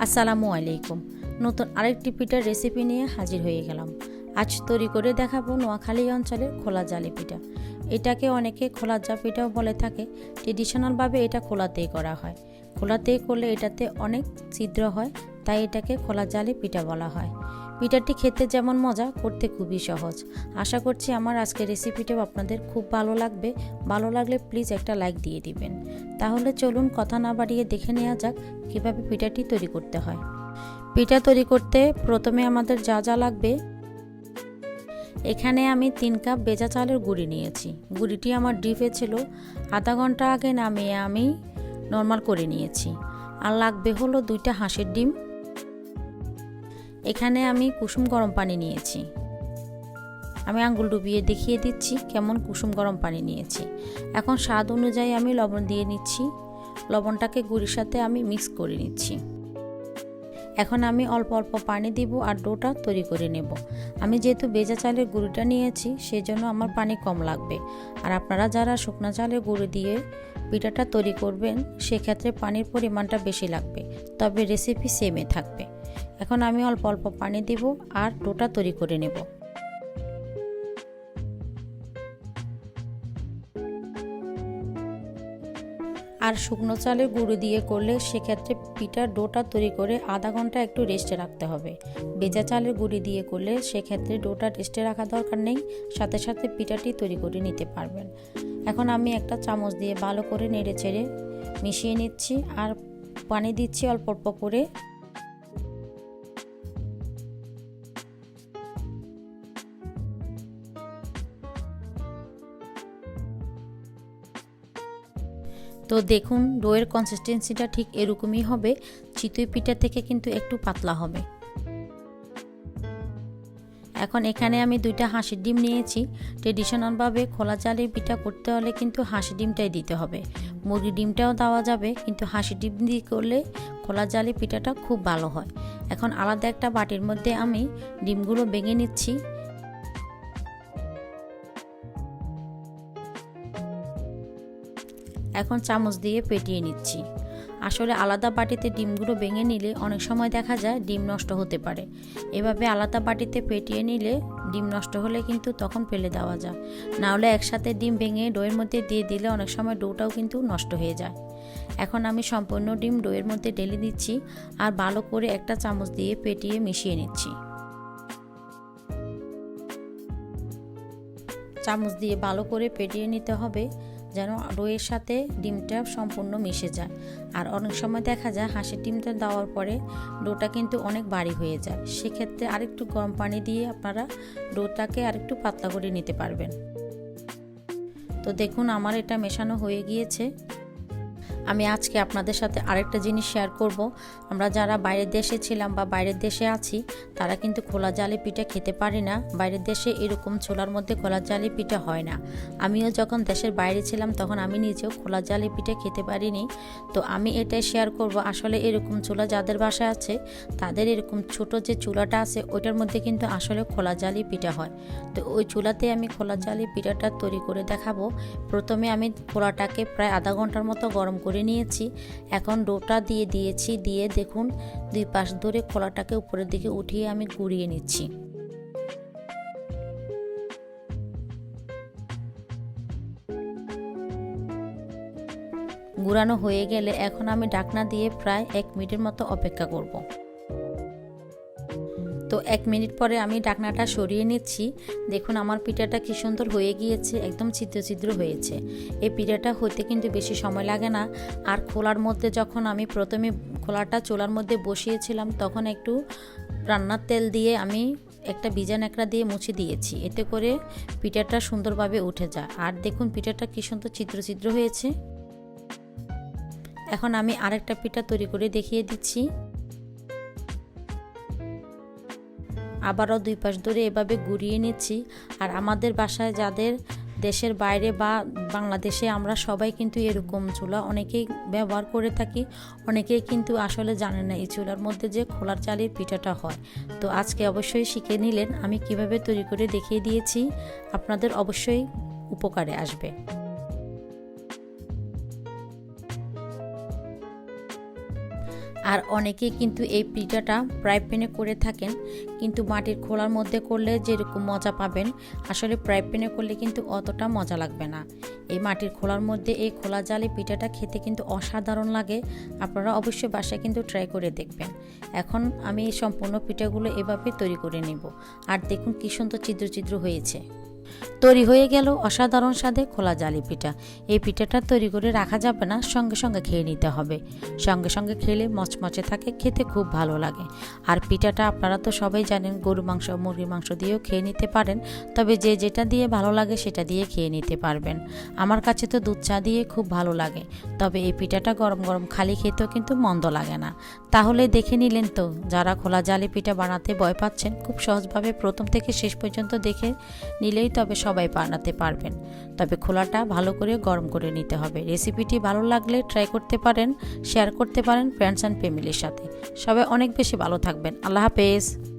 আসসালামু আলাইকুম। নতুন আরেকটি পিঠার রেসিপি নিয়ে হাজির হয়ে গেলাম। আজ তৈরি করে দেখাবো নোয়াখালী অঞ্চলের খোলা জালি পিঠা। এটাকে অনেকে খোলা জা পিঠাও বলে থাকে। ট্রেডিশনালভাবে এটা খোলাতেই করা হয়। খোলাতেই করলে এটাতে অনেক ছিদ্র হয়, তাই এটাকে খোলা জালি পিঠা বলা হয়। পিঠাটি খেতে যেমন মজা, করতে খুবই সহজ। আশা করছি আমার আজকের রেসিপিটাও আপনাদের খুব ভালো লাগবে। ভালো লাগলে প্লিজ একটা লাইক দিয়ে দিবেন। তাহলে চলুন কথা না বাড়িয়ে দেখে নেওয়া যাক কীভাবে পিঠাটি তৈরি করতে হয়। পিঠা তৈরি করতে প্রথমে আমাদের যা যা লাগবে, এখানে আমি 3 কাপ ভেজা চালের গুঁড়ি নিয়েছি। গুঁড়িটি আমার ডিপে ছিল, আধা ঘন্টা আগে নামিয়ে আমি নর্মাল করে নিয়েছি। আর লাগবে হলো 2টা হাঁসের ডিম। এখানে আমি কুসুম গরম পানি নিয়েছি। আমি আঙ্গুল ডুবিয়ে দেখিয়ে দিচ্ছি কেমন কুসুম গরম পানি নিয়েছি। এখন স্বাদ অনুযায়ী আমি লবণ দিয়ে নিচ্ছি। লবণটাকে গুঁড়ির সাথে আমি মিক্স করে নিচ্ছি। এখন আমি অল্প অল্প পানি দিব আর ডোটা তৈরি করে নেব। আমি যেহেতু ভেজা চালের গুঁড়িটা নিয়েছি, সেজন্য আমার পানি কম লাগবে। আর আপনারা যারা শুকনো চালের গুঁড়ি দিয়ে পিঠাটা তৈরি করবেন, সেক্ষেত্রে পানির পরিমাণটা বেশি লাগবে, তবে রেসিপি সেমই থাকবে। এখন আমি অল্প অল্প পানি দিব আর ডোটা তৈরি করে নেব। আর শুকনো চালের গুঁড়ো দিয়ে করলে সেক্ষেত্রে পিঠার ডোটা তৈরি করে আধা ঘন্টা একটু রেস্টে রাখতে হবে। ভেজা চালের গুঁড়ি দিয়ে করলে সেক্ষেত্রে ডোটা রেস্টে রাখা দরকার নেই, সাথে সাথে পিঠাটি তৈরি করে নিতে পারবেন। এখন আমি একটা চামচ দিয়ে ভালো করে নেড়ে চেড়ে মিশিয়ে নিচ্ছি আর পানি দিচ্ছি অল্প অল্প করে। তো দেখুন, ডোয়ের কনসিস্টেন্সিটা ঠিক এরকমই হবে। চিতই পিঠা থেকে কিন্তু একটু পাতলা হবে। এখন এখানে আমি 2টা হাঁসের ডিম নিয়েছি। ট্রেডিশনালভাবে খোলা জালি পিঠা করতে হলে কিন্তু হাঁসের ডিমটাই দিতে হবে। মুরগির ডিমটাও দেওয়া যাবে, কিন্তু হাঁসের ডিম দিয়ে করলে খোলা জালি পিঠাটা খুব ভালো হয়। এখন আলাদা একটা বাটির মধ্যে আমি ডিমগুলো ভেঙে নিচ্ছি। এখন চামচ দিয়ে ফেটিয়ে নিচ্ছি। আসলে আলাদা বাটিতে ডিমগুলো ভেঙে নিলে অনেক সময় দেখা যায় ডিম নষ্ট হতে পারে। এভাবে আলাদা বাটিতে ফেটিয়ে নিলে ডিম নষ্ট হলে কিন্তু তখন ফেলে দেওয়া যায়। না হলে একসাথে ডিম ভেঙে ডোয়ের মধ্যে দিয়ে দিলে অনেক সময় ডোটাও কিন্তু নষ্ট হয়ে যায়। এখন আমি সম্পূর্ণ ডিম ডোয়ের মধ্যে ঢেলে দিচ্ছি আর ভালো করে একটা চামচ দিয়ে ফেটিয়ে মিশিয়ে নিচ্ছি। চামচ দিয়ে ভালো করে ফেটিয়ে নিতে হবে যেন ডোয়ের সাথে ডিমটা সম্পূর্ণ মিশে যায়। আর অনেক সময় দেখা যায় হাঁসের ডিমটা দেওয়ার পরে ডোটা কিন্তু অনেক ভারী হয়ে যায়। সেক্ষেত্রে আরেকটু গরম পানি দিয়ে আপনারা ডোটাকে আরেকটু পাতলা করে নিতে পারবেন। তো দেখুন, আমার এটা মেশানো হয়ে গিয়েছে। আমি আজকে আপনাদের সাথে আরেকটা জিনিস শেয়ার করব। আমরা যারা বাইরের দেশে ছিলাম বা বাইরের দেশে আছি, তারা কিন্তু খোলা জালি পিঠা খেতে পারি না। বাইরের দেশে এরকম চুলার মধ্যে খোলা জালি পিঠা হয় না। আমিও যখন দেশের বাইরে ছিলাম তখন আমি নিজেও খোলা জালি পিঠা খেতে পারিনি। তো আমি এটাই শেয়ার করব। আসলে এরকম চুলা যাদের বাসায় আছে, তাদের এরকম ছোট যে চুলাটা আছে ওইটার মধ্যে কিন্তু আসলে খোলা জালি পিঠা হয়। তো ওই চুলাতে আমি খোলা জালি পিঠাটা তৈরি করে দেখাবো। প্রথমে আমি খোলাটাকে প্রায় আধা ঘন্টার মতো গরম করে নিয়েছি। এখন ডোটা দিয়ে দিয়েছি, দিয়ে দেখুন 2 পাশ ধরে খোলাটাকে উপরের দিকে উঠিয়ে আমি গুঁড়িয়ে নিচ্ছি। গুঁড়ানো হয়ে গেলে এখন আমি ঢাকনা দিয়ে প্রায় 1 মিনিটের মতো অপেক্ষা করব। তো 1 মিনিট পরে আমি ঢাকনাটা সরিয়ে নিচ্ছি। দেখুন আমার পিঠাটা কি সুন্দর হয়ে গিয়েছে, একদম ছিদ্র ছিদ্র হয়েছে। এই পিঠাটা হতে কিন্তু বেশি সময় লাগে না। আর খোলার মধ্যে যখন আমি প্রথমে খোলাটা চুলার মধ্যে বসিয়েছিলাম, তখন একটু রান্নার তেল দিয়ে আমি একটা ভিজা ন্যাকড়া দিয়ে মুছে দিয়েছি, এতে করে পিঠাটা সুন্দরভাবে উঠে যায়। আর দেখুন পিঠাটা কি সুন্দর ছিদ্র ছিদ্র হয়েছে। এখন আমি আরেকটা পিঠা তৈরি করে দেখিয়ে দিচ্ছি। আবারও 2 পাশ ধরে এভাবে ঘুরিয়ে নিচ্ছি। আর আমাদের বাসায় যাদের দেশের বাইরে বা বাংলাদেশে, আমরা সবাই কিন্তু এরকম চুলা অনেকেই ব্যবহার করে থাকি। অনেকেই কিন্তু আসলে জানে না এই চুলার মধ্যে যে খোলার চালের পিঠাটা হয়। তো আজকে অবশ্যই শিখে নিলেন। আমি কিভাবে তৈরি করে দেখিয়ে দিয়েছি, আপনাদের অবশ্যই উপকারে আসবে। আর অনেকে কিন্তু এই পিঠাটা ফ্রাই প্যানে করে থাকেন, কিন্তু মাটির খোলার মধ্যে করলে যেরকম মজা পাবেন আসলে ফ্রাই প্যানে করলে কিন্তু অতটা মজা লাগবে না। এই মাটির খোলার মধ্যে এই খোলা জালি পিঠাটা খেতে কিন্তু অসাধারণ লাগে। আপনারা অবশ্যই বাসায় কিন্তু ট্রাই করে দেখবেন। এখন আমি এই সম্পূর্ণ পিঠাগুলো এভাবে তৈরি করে নেব। আর দেখুন কি সুন্দর ছিদ্র ছিদ্র হয়েছে। তৈরি হয়ে গেল অসাধারণ স্বাদে খোলা জালি পিঠা। এই পিঠাটা তৈরি করে রাখা যাবে না, সঙ্গে সঙ্গে খেয়ে নিতে হবে। সঙ্গে সঙ্গে খেলে মচমচে থাকে, খেতে খুব ভালো লাগে। আর পিঠাটা আপনারা তো সবাই জানেন গরু মাংস মুরগির মাংস দিয়েও খেয়ে নিতে পারেন, তবে যে যেটা দিয়ে ভালো লাগে সেটা দিয়ে খেয়ে নিতে পারবেন। আমার কাছে তো দুধ চা দিয়ে খুব ভালো লাগে, তবে এই পিঠাটা গরম গরম খালি খেতেও কিন্তু মন্দ লাগে না। তাহলে দেখে নিলেন তো, যারা খোলা জালি পিঠা বানাতে ভয় পাচ্ছেন, খুব সহজভাবে প্রথম থেকে শেষ পর্যন্ত দেখে নিলেই তবে সবাই বানাতে পারবেন। তবে খোলাটা ভালো করে গরম করে নিতে হবে। রেসিপিটি ভালো লাগলে ট্রাই করতে পারেন, শেয়ার করতে পারেন ফ্রেন্ডস অ্যান্ড ফ্যামিলির সাথে। সবাই অনেক বেশি ভালো থাকবেন। আল্লাহ হাফেজ।